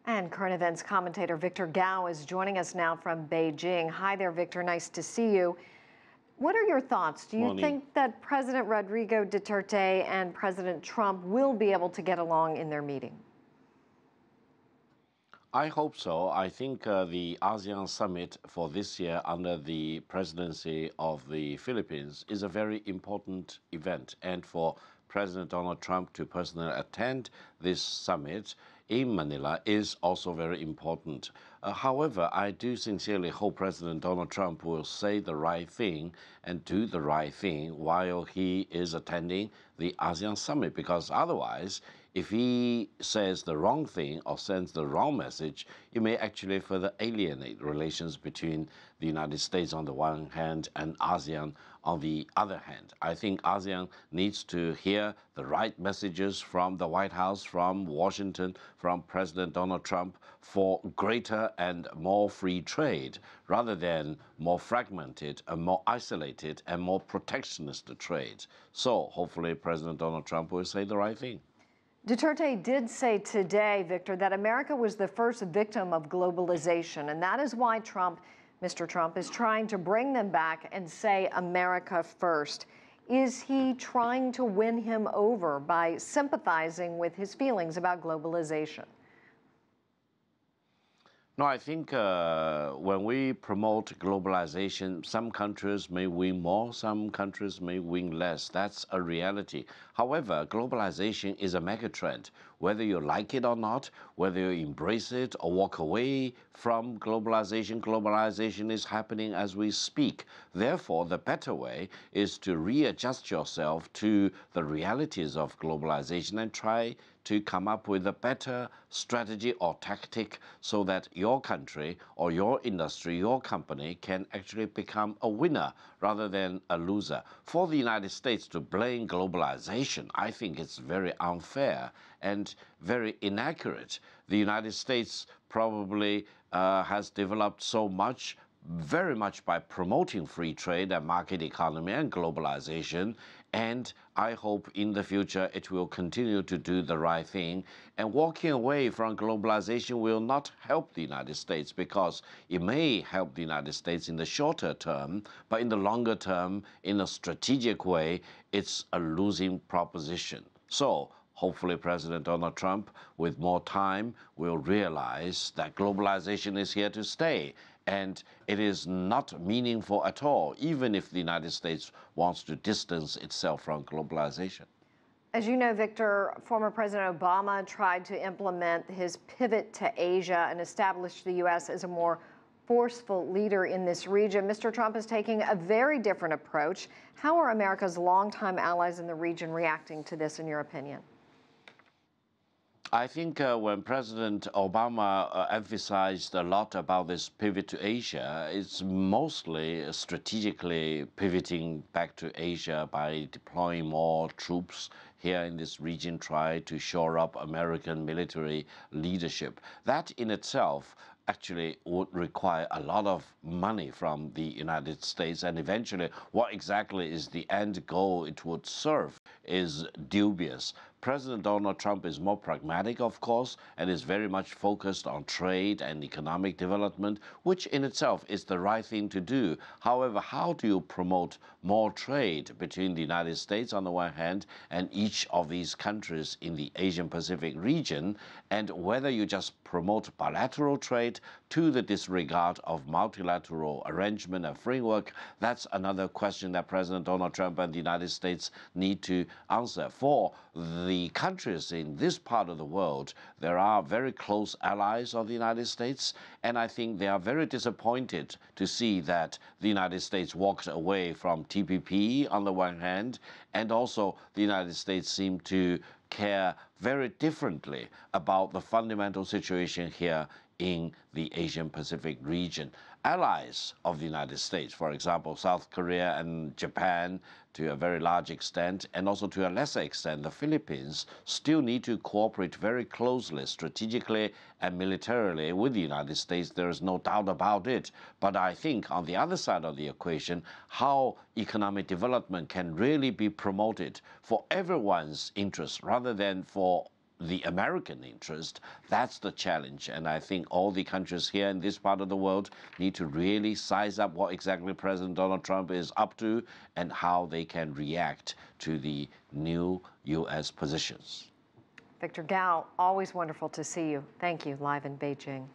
And current events commentator Victor Gao is joining us now from Beijing. Hi there, Victor. Nice to see you. What are your thoughts? Do you think that President Rodrigo Duterte and President Trump will be able to get along in their meeting? I hope so. I think the ASEAN Summit for this year under the presidency of the Philippines is a very important event. And for President Donald Trump to personally attend this summit in Manila is also very important. However, I do sincerely hope President Donald Trump will say the right thing and do the right thing while he is attending the ASEAN Summit, because otherwise, if he says the wrong thing or sends the wrong message, it may actually further alienate relations between the United States on the one hand and ASEAN on the other hand. I think ASEAN needs to hear the right messages from the White House, from Washington, from President Donald Trump for greater and more free trade, rather than more fragmented and more isolated and more protectionist trade. So hopefully President Donald Trump will say the right thing. Duterte did say today, Victor, that America was the first victim of globalization, and that is why Mr. Trump is trying to bring them back and say America first. Is he trying to win him over by sympathizing with his feelings about globalization? No, I think when we promote globalization, some countries may win more, some countries may win less. That's a reality. However, globalization is a megatrend. Whether you like it or not, whether you embrace it or walk away from globalization, globalization is happening as we speak. Therefore, the better way is to readjust yourself to the realities of globalization and try to come up with a better strategy or tactic so that your country or your industry, your company can actually become a winner rather than a loser. For the United States to blame globalization, I think it's very unfair and very inaccurate. The United States probably has developed so much, very much by promoting free trade and market economy and globalization. And I hope in the future it will continue to do the right thing. And walking away from globalization will not help the United States, because it may help the United States in the shorter term, but in the longer term, in a strategic way, it's a losing proposition. So hopefully President Donald Trump, with more time, will realize that globalization is here to stay. And it is not meaningful at all, even if the United States wants to distance itself from globalization. As you know, Victor, former President Obama tried to implement his pivot to Asia and establish the U.S. as a more forceful leader in this region. Mr. Trump is taking a very different approach. How are America's longtime allies in the region reacting to this, in your opinion? I think when President Obama emphasized a lot about this pivot to Asia, it's mostly strategically pivoting back to Asia by deploying more troops here in this region, try to shore up American military leadership. That in itself actually would require a lot of money from the United States, and eventually what exactly is the end goal it would serve is dubious. President Donald Trump is more pragmatic, of course, and is very much focused on trade and economic development, which in itself is the right thing to do. However, how do you promote more trade between the United States on the one hand and each of these countries in the Asian Pacific region, and whether you just promote bilateral trade to the disregard of multilateral arrangement and framework, that's another question that President Donald Trump and the United States need to answer. For the countries in this part of the world, there are very close allies of the United States, and I think they are very disappointed to see that the United States walked away from TPP on the one hand, and also the United States seemed to care very differently about the fundamental situation here in the Asian Pacific region. Allies of the United States, for example, South Korea and Japan to a very large extent, and also to a lesser extent, the Philippines, still need to cooperate very closely, strategically and militarily with the United States. There is no doubt about it. But I think on the other side of the equation, how economic development can really be promoted for everyone's interest rather than for the American interest. That's the challenge. And I think all the countries here in this part of the world need to really size up what exactly President Donald Trump is up to and how they can react to the new U.S. positions. Victor Gao, always wonderful to see you. Thank you, live in Beijing.